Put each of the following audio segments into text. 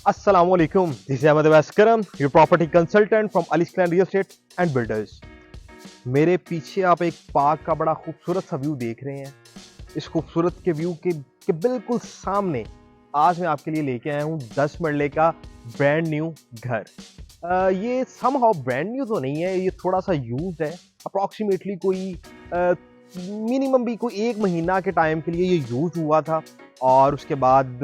Assalamualaikum. This is Ahmed Askaram, your property consultant from Ali's Clan Real Estate and Builders. मेरे पीछे आप एक park का बड़ा खूबसूरत सा व्यू देख रहे हैं। इस खूबसूरत के व्यू के बिल्कुल सामने आज मैं आपके लिए लेके आया हूँ 10 मरले का ब्रांड न्यू घर। ये समहाउ ब्रांड न्यू तो नहीं है, ये थोड़ा सा यूज्ड है। अप्रॉक्सीमेटली कोई मिनिमम भी कोई 1 महीना के टाइम के लिए ये यूज हुआ था और उसके बाद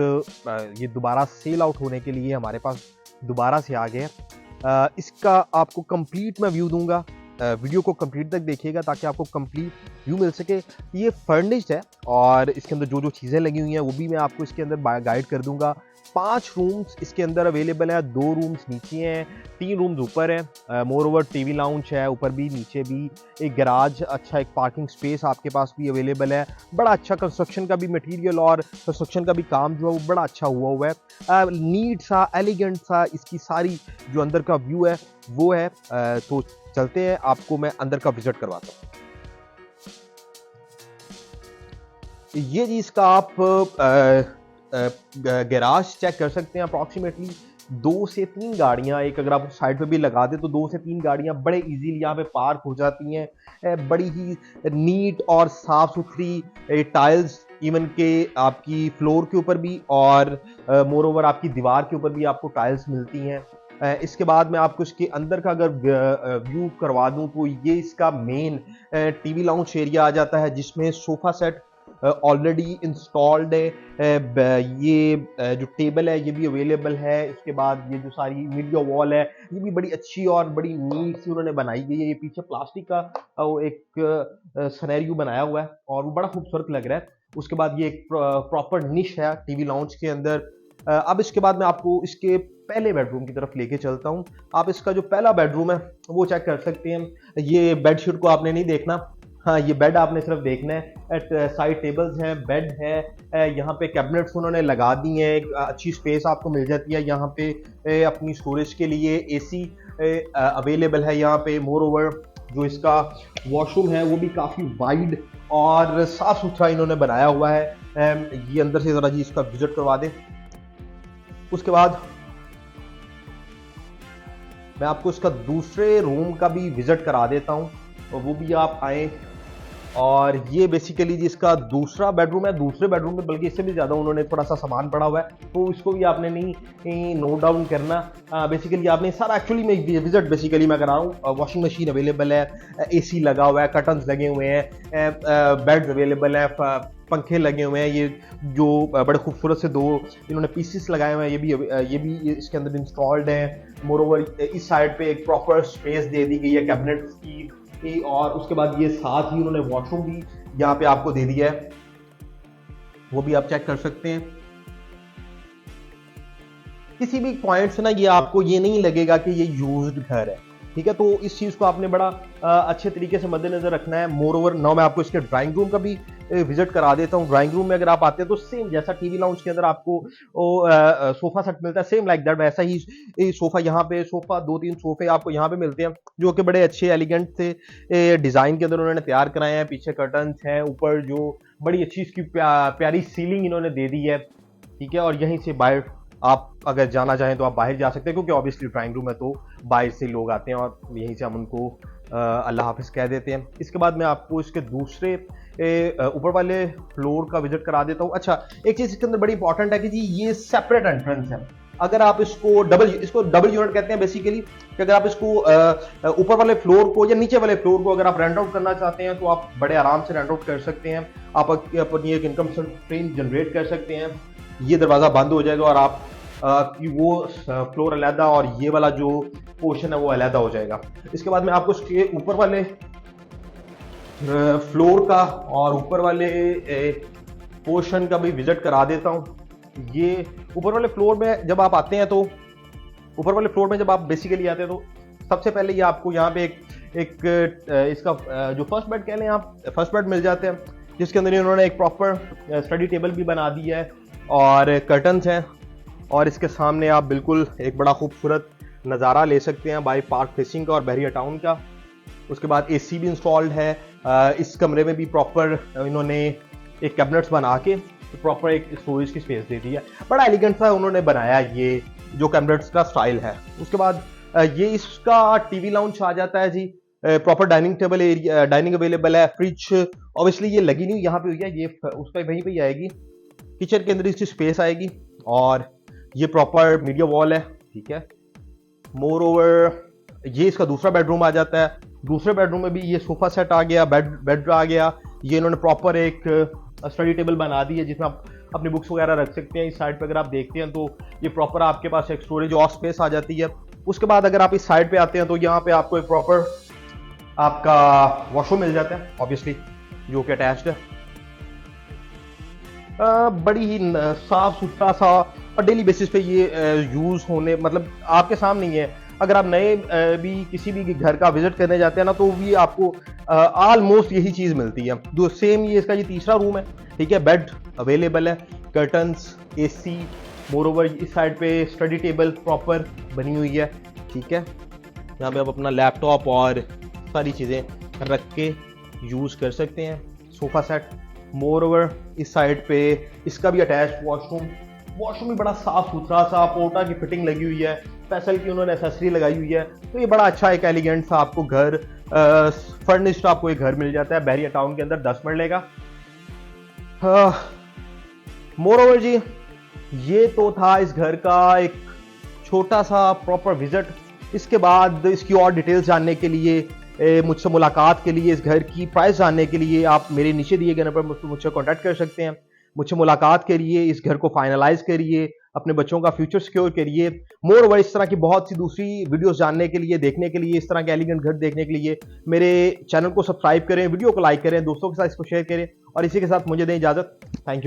ये दोबारा सेल आउट होने के लिए हमारे पास दोबारा से आ गया। इसका आपको कंप्लीट मैं व्यू दूंगा, वीडियो को कंप्लीट तक देखिएगा ताकि आपको कंप्लीट व्यू मिल सके। ये फर्निश्ड है और इसके अंदर जो जो चीज़ें लगी हुई हैं वो भी मैं आपको इसके अंदर गाइड कर दूंगा। 5 रूम्स इसके अंदर अवेलेबल है, 2 रूम्स नीचे हैं, 3 रूम्स ऊपर हैं। मोर ओवर टीवी लाउंज है ऊपर भी नीचे भी, एक गैराज, अच्छा एक पार्किंग स्पेस आपके पास भी अवेलेबल है। बड़ा अच्छा कंस्ट्रक्शन का भी मटेरियल और कंस्ट्रक्शन का भी काम जो है वो बड़ा अच्छा हुआ है। नीट सा एलिगेंट सा इसकी सारी जो अंदर का व्यू है वो है। तो चलते हैं, आपको मैं अंदर का विजिट करवाता हूँ। ये जी इसका आप गैराज चेक कर सकते हैं। अप्रॉक्सीमेटली 2 से 3 गाड़ियां, एक अगर आप साइड पे भी लगा दे तो 2 से 3 गाड़ियां बड़े इजीली यहाँ पे पार्क हो जाती हैं। बड़ी ही नीट और साफ सुथरी टाइल्स इवन के आपकी फ्लोर के ऊपर भी और मोर ओवर आपकी दीवार के ऊपर भी आपको टाइल्स मिलती हैं। इसके बाद मैं आपको इसके अंदर का अगर व्यू करवा दूं तो ये इसका मेन टीवी लाउंज एरिया आ जाता है जिसमें सोफा सेट ऑलरेडी इंस्टॉल्ड है। ये जो टेबल है ये भी अवेलेबल है। इसके बाद ये जो सारी मीडिया वॉल है ये भी बड़ी अच्छी और बड़ी नीट सी उन्होंने बनाई गई है। ये पीछे प्लास्टिक का एक सिनेरियो बनाया हुआ है और वो बड़ा खूबसूरत लग रहा है। उसके बाद ये एक प्रॉपर निश है टीवी लाउंज के अंदर। अब इसके बाद मैं आपको इसके पहले बेडरूम की तरफ लेके चलता हूं। आप इसका जो पहला बेडरूम है वो चेक कर सकते हैं। ये बेडशीट को आपने नहीं देखना, हाँ ये बेड आपने सिर्फ देखना है। साइड टेबल्स हैं, बेड है, यहाँ पे कैबिनेट्स उन्होंने लगा दी हैं। एक अच्छी स्पेस आपको मिल जाती है यहाँ पे अपनी स्टोरेज के लिए। एसी अवेलेबल है यहाँ पे। मोर ओवर जो इसका वॉशरूम है वो भी काफ़ी वाइड और साफ सुथरा इन्होंने बनाया हुआ है। ये अंदर से ज़रा जी इसका विजिट करवा दें। उसके बाद मैं आपको इसका दूसरे रूम का भी विजिट करा देता हूं और वो भी आप आए। और ये बेसिकली जी इसका दूसरा बेडरूम है। दूसरे बेडरूम में बल्कि इससे भी ज़्यादा उन्होंने थोड़ा सा सामान पड़ा हुआ है तो इसको भी आपने नहीं नोट डाउन करना। बेसिकली आपने सारा एक्चुअली में विजिट बेसिकली मैं करा रहा हूँ। वॉशिंग मशीन अवेलेबल है, एसी लगा हुआ है, कर्टन्स लगे हुए हैं, बेड्स अवेलेबल है, पंखे लगे हुए हैं। ये जो बड़े खूबसूरत से 2 इन्होंने पीसेस लगाए हुए हैं ये भी इसके अंदर इंस्टॉल्ड है। मोरोवर इस साइड पे एक प्रॉपर स्पेस दे दी गई है कैबिनेट्स की। और उसके बाद ये साथ ही उन्होंने वॉशरूम भी यहाँ पे आपको दे दिया है, वो भी आप चेक कर सकते हैं। किसी भी पॉइंट से ना ये आपको ये नहीं लगेगा कि ये यूज्ड घर है, ठीक है। तो इस चीज को आपने बड़ा अच्छे तरीके से मद्देनजर रखना है। मोर ओवर नाउ मैं आपको इसके ड्राइंग रूम का भी विजिट करा देता हूँ। ड्राइंग रूम में अगर आप आते हैं तो सेम जैसा टीवी लाउंज के अंदर आपको सोफा सेट मिलता है, सेम लाइक दैट वैसा ही सोफा यहाँ पे, सोफा 2-3 सोफे आपको यहाँ पे मिलते हैं जो कि बड़े अच्छे एलिगेंट से डिजाइन के अंदर उन्होंने तैयार कराए हैं। पीछे कर्टन्स हैं, ऊपर जो बड़ी अच्छी इसकी प्यारी सीलिंग इन्होंने दे दी है, ठीक है। और यहीं से बाहर आप अगर जाना चाहें तो आप बाहर जा सकते हैं क्योंकि ऑब्वियसली ड्राइंग रूम है तो बाहर से लोग आते हैं और यहीं से हम उनको अल्लाह हाफिज कह देते हैं। इसके बाद मैं आपको इसके दूसरे ऊपर वाले फ्लोर का विजिट करा देता हूँ। अच्छा, एक चीज इसके अंदर बड़ी इंपॉर्टेंट है कि जी ये सेपरेट एंट्रेंस है। अगर आप इसको डबल यूनिट कहते हैं बेसिकली, कि अगर आप इसको ऊपर वाले फ्लोर को या नीचे वाले फ्लोर को अगर आप रेंट आउट करना चाहते हैं तो आप बड़े आराम से रेंट आउट कर सकते हैं। आप अपनी एक इनकम स्ट्रीम जनरेट कर सकते हैं। ये दरवाजा बंद हो जाएगा और आप कि वो फ्लोर अलहदा और ये वाला जो पोर्शन है वो अलहदा हो जाएगा। इसके बाद मैं आपको इसके ऊपर वाले फ्लोर का और ऊपर वाले पोर्शन का भी विजिट करा देता हूँ। ये ऊपर वाले फ्लोर में जब आप आते हैं तो ऊपर वाले फ्लोर में जब आप बेसिकली आते हैं तो सबसे पहले ये आपको यहाँ पे एक इसका जो फर्स्ट बेड कह लें आप, फर्स्ट बेड मिल जाते हैं जिसके अंदर इन्होंने एक प्रॉपर स्टडी टेबल भी बना दी है और कर्टन्स हैं। और इसके सामने आप बिल्कुल एक बड़ा खूबसूरत नज़ारा ले सकते हैं बाई पार्क फेसिंग का और बहरिया टाउन का। उसके बाद एसी भी इंस्टॉल्ड है। इस कमरे में भी प्रॉपर इन्होंने एक कैबिनेट्स बना के प्रॉपर एक स्टोरेज की स्पेस दे दी है। बड़ा एलिगेंट सा उन्होंने बनाया ये जो कि एमिरेट्स का स्टाइल है। उसके बाद ये इसका टीवी लाउंज आ जाता है जी, proper dining table area, dining available है, फ्रिज ऑब्वियसली ये लगी नहीं यहाँ पे हुई है, ये उसका वहीं पे ही आएगी। किचन के अंदर इसकी स्पेस आएगी और ये प्रॉपर मीडिया वॉल है, ठीक है। मोर ओवर ये इसका दूसरा बेडरूम आ जाता है। दूसरे बेडरूम में भी ये सोफा सेट आ गया, बेड आ गया। ये इन्होंने प्रॉपर एक स्टडी टेबल बना दी है जिसमें आप अपनी बुक्स वगैरह रख सकते हैं। इस साइड पे अगर आप देखते हैं तो ये प्रॉपर आपके पास एक स्टोरेज और स्पेस आ जाती है। उसके बाद अगर आप इस साइड पे आते हैं तो यहाँ पे आपको एक प्रॉपर आपका वॉशरूम मिल जाता है ऑब्वियसली, जो कि अटैच्ड है। बड़ी ही साफ सुथरा सा और डेली बेसिस पे ये यूज होने, मतलब आपके सामने ही है। अगर आप नए भी किसी भी घर का विजिट करने जाते हैं ना, तो भी आपको ऑलमोस्ट यही चीज मिलती है। दो सेम ये इसका ये तीसरा रूम है, ठीक है। बेड अवेलेबल है, कर्टन्स, एसी, मोरोवर इस साइड पे स्टडी टेबल प्रॉपर बनी हुई है, ठीक है। यहाँ पे आप अपना लैपटॉप और सारी चीजें रख के यूज कर सकते हैं। सोफा सेट, मोरोवर इस साइड पे इसका भी अटैच वॉशरूम भी बड़ा साफ सुथरा सा, पोर्टा की फिटिंग लगी हुई है, स्पेशल की उन्होंने एसेसरी लगाई हुई है। तो ये बड़ा अच्छा एक एलिगेंट सा आपको घर फर्निश्ड आपको एक घर मिल जाता है बहरिया टाउन के अंदर 10 मरले का। मोरोवर जी ये तो था इस घर का एक छोटा सा प्रॉपर विजिट। इसके बाद इसकी और डिटेल्स जानने के लिए, मुझसे मुलाकात के लिए, इस घर की प्राइस जानने के लिए आप मेरे नीचे दिए गए नंबर पर मुझसे कॉन्टैक्ट कर सकते हैं। मुझसे मुलाकात करिए, इस घर को फाइनलाइज करिए, अपने बच्चों का फ्यूचर सिक्योर करिए। मोर ओवर इस तरह की बहुत सी दूसरी वीडियोस जानने के लिए, देखने के लिए, इस तरह के एलिगेंट घर देखने के लिए मेरे चैनल को सब्सक्राइब करें, वीडियो को लाइक करें, दोस्तों के साथ इसको शेयर करें और इसी के साथ मुझे दें इजाजत। Thank you.